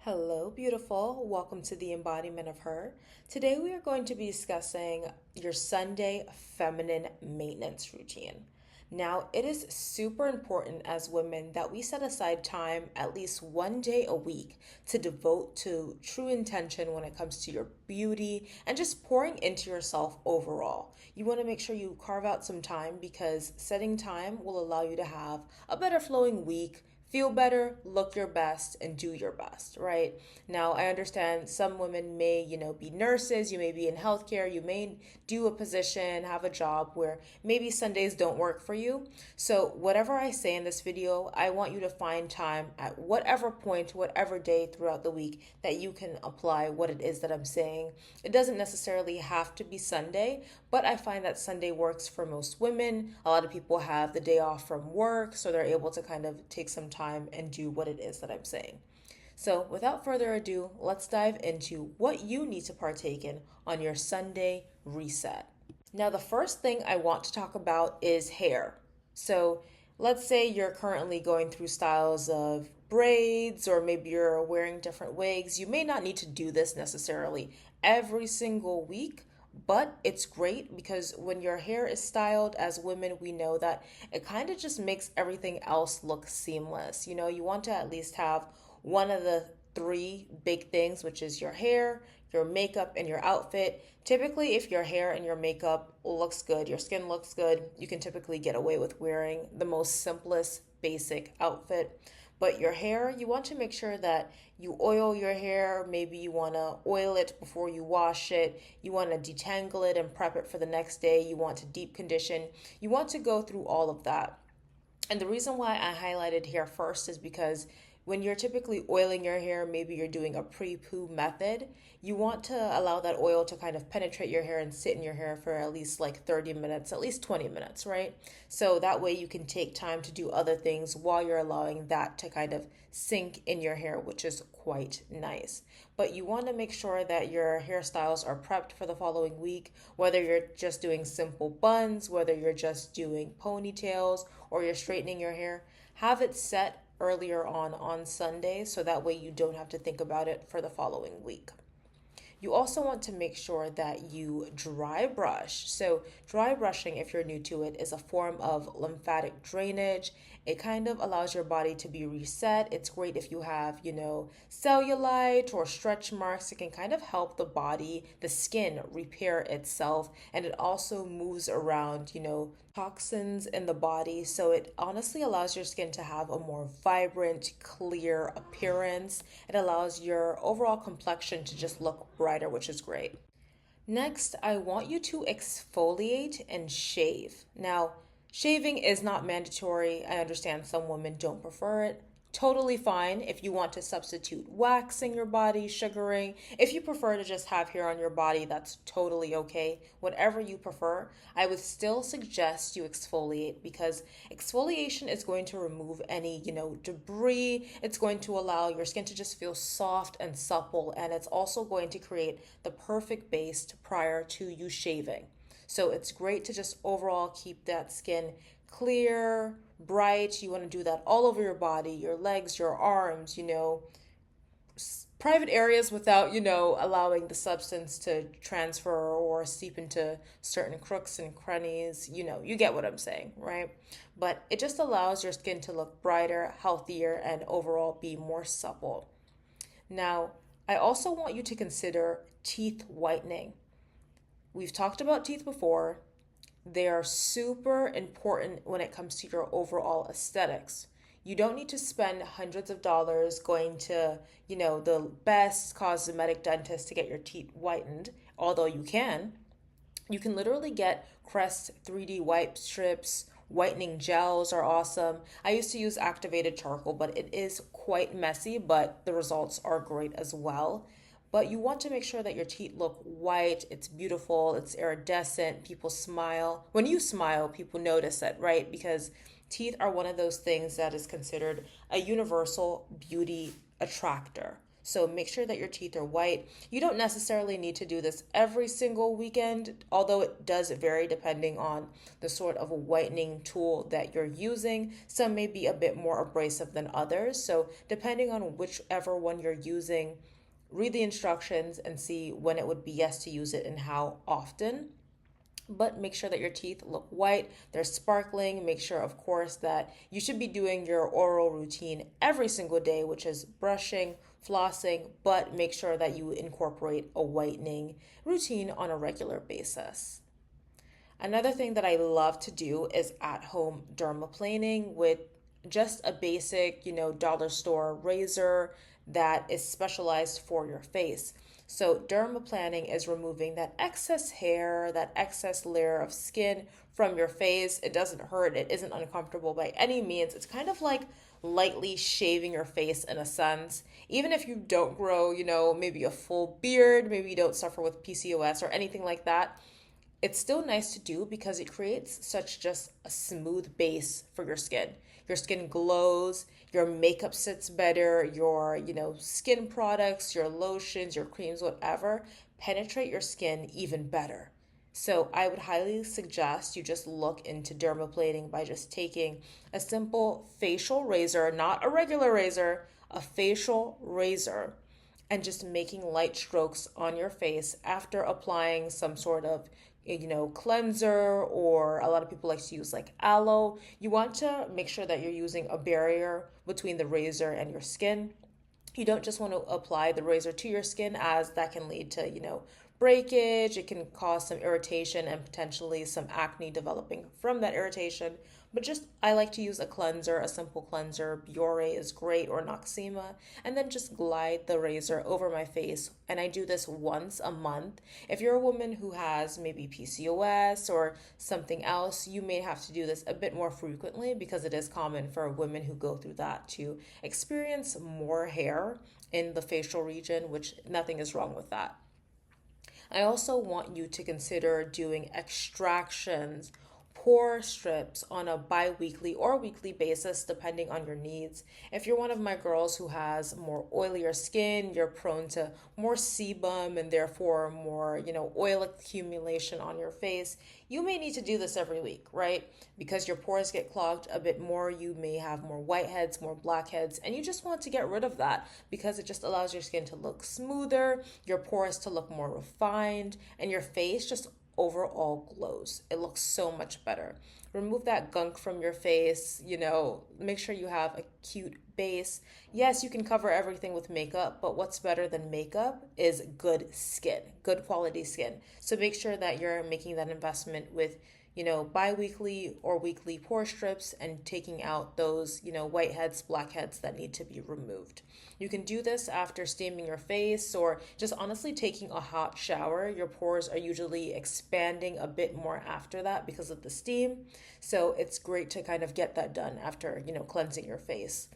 Hello, beautiful. Welcome to the embodiment of her. Today, we are going to be discussing your Sunday feminine maintenance routine. Now, it is super important as women that we set aside time at least one day a week to devote to true intention when it comes to your beauty and just pouring into yourself overall. You want to make sure you carve out some time because setting time will allow you to have a better flowing week, feel better, look your best, and do your best, right? Now, I understand some women may, be nurses, you may be in healthcare, you may do a position, have a job where maybe Sundays don't work for you. So, whatever I say in this video, I want you to find time at whatever point, whatever day throughout the week that you can apply what it is that I'm saying. It doesn't necessarily have to be Sunday, but I find that Sunday works for most women. A lot of people have the day off from work, so they're able to kind of take some time and do what it is that I'm saying. So, without further ado, let's dive into what you need to partake in on your Sunday reset. Now, the first thing I want to talk about is hair. So, let's say you're currently going through styles of braids, or maybe you're wearing different wigs. You may not need to do this necessarily every single week, but it's great because when your hair is styled, as women, we know that it kind of just makes everything else look seamless. You want to at least have one of the three big things, which is your hair, your makeup, and your outfit. Typically, if your hair and your makeup looks good, your skin looks good, you can typically get away with wearing the most simplest, basic outfit. But your hair, you want to make sure that you oil your hair. Maybe you want to oil it before you wash it. You want to detangle it and prep it for the next day. You want to deep condition. You want to go through all of that. And the reason why I highlighted hair first is because when you're typically oiling your hair, maybe you're doing a pre-poo method, you want to allow that oil to kind of penetrate your hair and sit in your hair for at least like 30 minutes, at least 20 minutes, right? So that way you can take time to do other things while you're allowing that to kind of sink in your hair, which is quite nice. But you want to make sure that your hairstyles are prepped for the following week, whether you're just doing simple buns, whether you're just doing ponytails, or you're straightening your hair. Have it set earlier on Sunday so that way you don't have to think about it for the following week. You also want to make sure that you dry brush. So, dry brushing, if you're new to it, is a form of lymphatic drainage. It kind of allows your body to be reset. It's great if you have, cellulite or stretch marks. It can kind of help the body, the skin, repair itself. And it also moves around, toxins in the body. So, it honestly allows your skin to have a more vibrant, clear appearance. It allows your overall complexion to just look brighter, which is great. Next, I want you to exfoliate and shave. Now, shaving is not mandatory. I understand some women don't prefer it. Totally fine if you want to substitute waxing your body, sugaring. If you prefer to just have hair on your body, that's totally okay. Whatever you prefer, I would still suggest you exfoliate because exfoliation is going to remove any, debris. It's going to allow your skin to just feel soft and supple, and it's also going to create the perfect base prior to you shaving. So it's great to just overall keep that skin clear, bright. You want to do that all over your body, your legs, your arms, private areas without, allowing the substance to transfer or seep into certain crooks and crannies. You get what I'm saying, right? But it just allows your skin to look brighter, healthier, and overall be more supple. Now, I also want you to consider teeth whitening. We've talked about teeth before. They are super important when it comes to your overall aesthetics. You don't need to spend hundreds of dollars going to, the best cosmetic dentist to get your teeth whitened, although you can. You can literally get Crest 3D wipe strips. Whitening gels are awesome. I used to use activated charcoal, but it is quite messy, but the results are great as well. But you want to make sure that your teeth look white, it's beautiful, it's iridescent, people smile. When you smile, people notice it, right? Because teeth are one of those things that is considered a universal beauty attractor. So make sure that your teeth are white. You don't necessarily need to do this every single weekend, although it does vary depending on the sort of whitening tool that you're using. Some may be a bit more abrasive than others. So depending on whichever one you're using, read the instructions and see when it would be best to use it and how often. But make sure that your teeth look white, they're sparkling. Make sure, of course, that you should be doing your oral routine every single day, which is brushing, flossing, but make sure that you incorporate a whitening routine on a regular basis. Another thing that I love to do is at home dermaplaning with just a basic, dollar store razor that is specialized for your face. So, dermaplaning is removing that excess hair, that excess layer of skin from your face. It doesn't hurt, it isn't uncomfortable by any means. It's kind of like lightly shaving your face in a sense. Even if you don't grow, maybe a full beard, maybe you don't suffer with PCOS or anything like that, it's still nice to do because it creates such just a smooth base for your skin. Your skin glows, your makeup sits better, your, skin products, your lotions, your creams, whatever, penetrate your skin even better. So I would highly suggest you just look into dermaplaning by just taking a simple facial razor, not a regular razor, a facial razor, and just making light strokes on your face after applying some sort of cleanser, or a lot of people like to use like aloe. You want to make sure that you're using a barrier between the razor and your skin. You don't just want to apply the razor to your skin, as that can lead to, breakage. It can cause some irritation and potentially some acne developing from that irritation. But just, I like to use a cleanser, a simple cleanser. Biore is great, or Noxema, and then just glide the razor over my face. And I do this once a month. If you're a woman who has maybe PCOS or something else, you may have to do this a bit more frequently, because it is common for women who go through that to experience more hair in the facial region, which nothing is wrong with that. I also want you to consider doing extractions, pore strips on a bi-weekly or weekly basis depending on your needs. If you're one of my girls who has more oilier skin, you're prone to more sebum and therefore more, oil accumulation on your face, you may need to do this every week, right? Because your pores get clogged a bit more, you may have more whiteheads, more blackheads, and you just want to get rid of that because it just allows your skin to look smoother, your pores to look more refined, and your face just overall glows. It looks so much better. Remove that gunk from your face, make sure you have a cute base. Yes, you can cover everything with makeup, but what's better than makeup is good skin, good quality skin. So make sure that you're making that investment with bi-weekly or weekly pore strips and taking out those, whiteheads, blackheads that need to be removed. You can do this after steaming your face or just honestly taking a hot shower. Your pores are usually expanding a bit more after that because of the steam. So it's great to kind of get that done after, cleansing your face.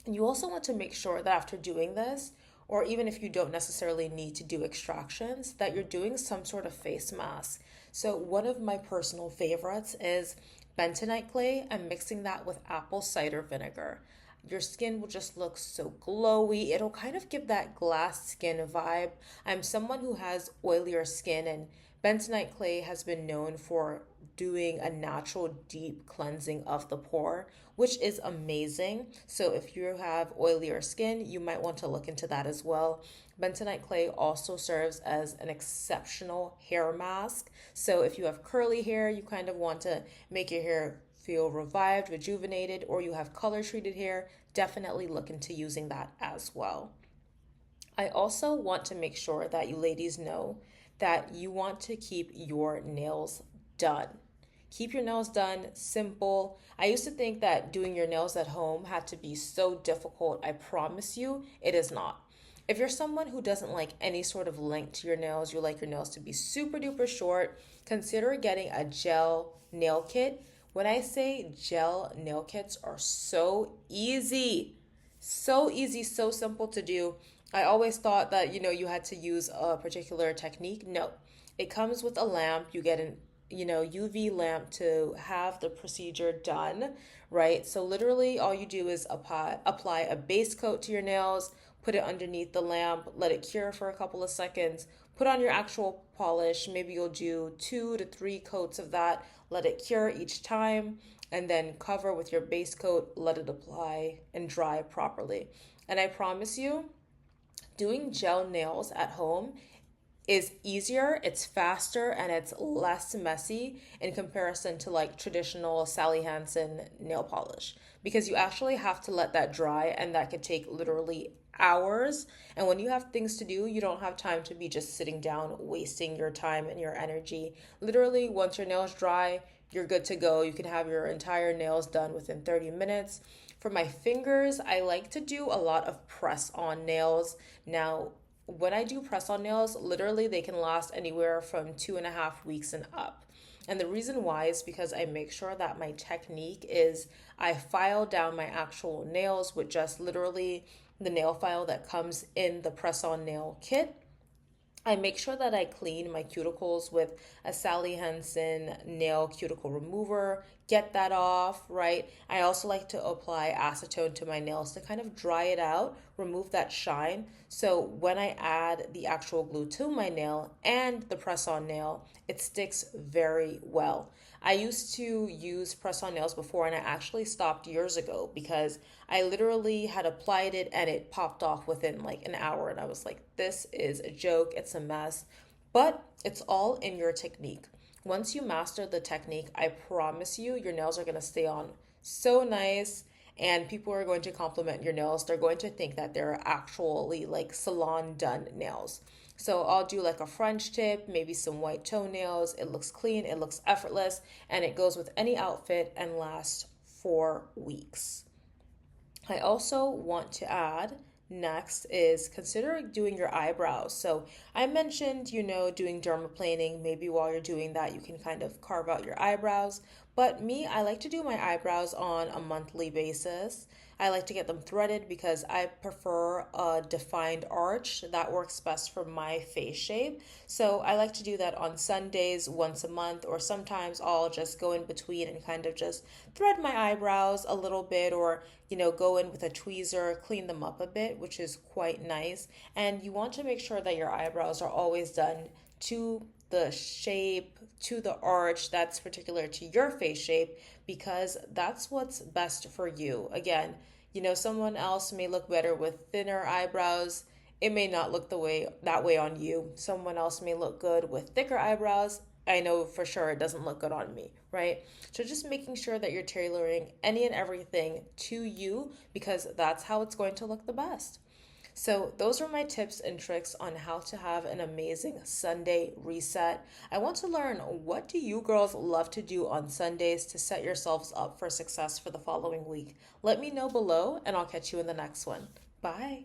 And you also want to make sure that after doing this, or even if you don't necessarily need to do extractions, that you're doing some sort of face mask. So one of my personal favorites is bentonite clay and mixing that with apple cider vinegar. Your skin will just look so glowy. It'll kind of give that glass skin vibe. I'm someone who has oilier skin, and bentonite clay has been known for doing a natural deep cleansing of the pore, which is amazing. So if you have oilier skin, you might want to look into that as well. Bentonite clay also serves as an exceptional hair mask. So if you have curly hair, you kind of want to make your hair feel revived, rejuvenated, or you have color treated hair, definitely look into using that as well. I also want to make sure that you ladies know that you want to keep your nails done. Keep your nails done, simple. I used to think that doing your nails at home had to be so difficult. I promise you, it is not. If you're someone who doesn't like any sort of length to your nails, you like your nails to be super duper short, consider getting a gel nail kit. When I say gel nail kits are so easy, so simple to do. I always thought that, you had to use a particular technique. No, it comes with a lamp. You get an UV lamp to have the procedure done, right? So literally all you do is apply a base coat to your nails put it underneath the lamp, let it cure for a couple of seconds, put on your actual polish. Maybe you'll do 2 to 3 coats of that, let it cure each time, and then cover with your base coat, let it apply and dry properly. And I promise you, doing gel nails at home is easier, it's faster, and it's less messy in comparison to like traditional Sally Hansen nail polish because you actually have to let that dry, and that could take literally hours. And when you have things to do, you don't have time to be just sitting down wasting your time and your energy. Literally, once your nails dry, you're good to go. You can have your entire nails done within 30 minutes. For my fingers, I like to do a lot of press on nails. Now, when I do press on nails, literally they can last anywhere from 2.5 weeks and up. And the reason why is because I make sure that my technique is I file down my actual nails with just literally the nail file that comes in the press on nail kit. I make sure that I clean my cuticles with a Sally Hansen nail cuticle remover, get that off, right? I also like to apply acetone to my nails to kind of dry it out, remove that shine. So when I add the actual glue to my nail and the press on nail, it sticks very well. I used to use press on nails before and I actually stopped years ago because I literally had applied it and it popped off within like an hour. And I was like, this is a joke, it's a mess. But it's all in your technique. Once you master the technique, I promise you, your nails are going to stay on so nice and people are going to compliment your nails. They're going to think that they're actually like salon done nails. So I'll do like a French tip, maybe some white toenails. It looks clean, it looks effortless, and it goes with any outfit and lasts 4 weeks. I also want to add next is consider doing your eyebrows. So I mentioned, doing dermaplaning. Maybe while you're doing that, you can kind of carve out your eyebrows. But me, I like to do my eyebrows on a monthly basis. I like to get them threaded because I prefer a defined arch. That works best for my face shape. So I like to do that on Sundays once a month, or sometimes I'll just go in between and kind of just thread my eyebrows a little bit, or go in with a tweezer, clean them up a bit, which is quite nice. And you want to make sure that your eyebrows are always done to the shape, to the arch that's particular to your face shape, because that's what's best for you. Again, someone else may look better with thinner eyebrows. It may not look that way on you. Someone else may look good with thicker eyebrows. I know for sure it doesn't look good on me, right? So just making sure that you're tailoring any and everything to you, because that's how it's going to look the best. So those are my tips and tricks on how to have an amazing Sunday reset. I want to learn, what do you girls love to do on Sundays to set yourselves up for success for the following week? Let me know below and I'll catch you in the next one. Bye.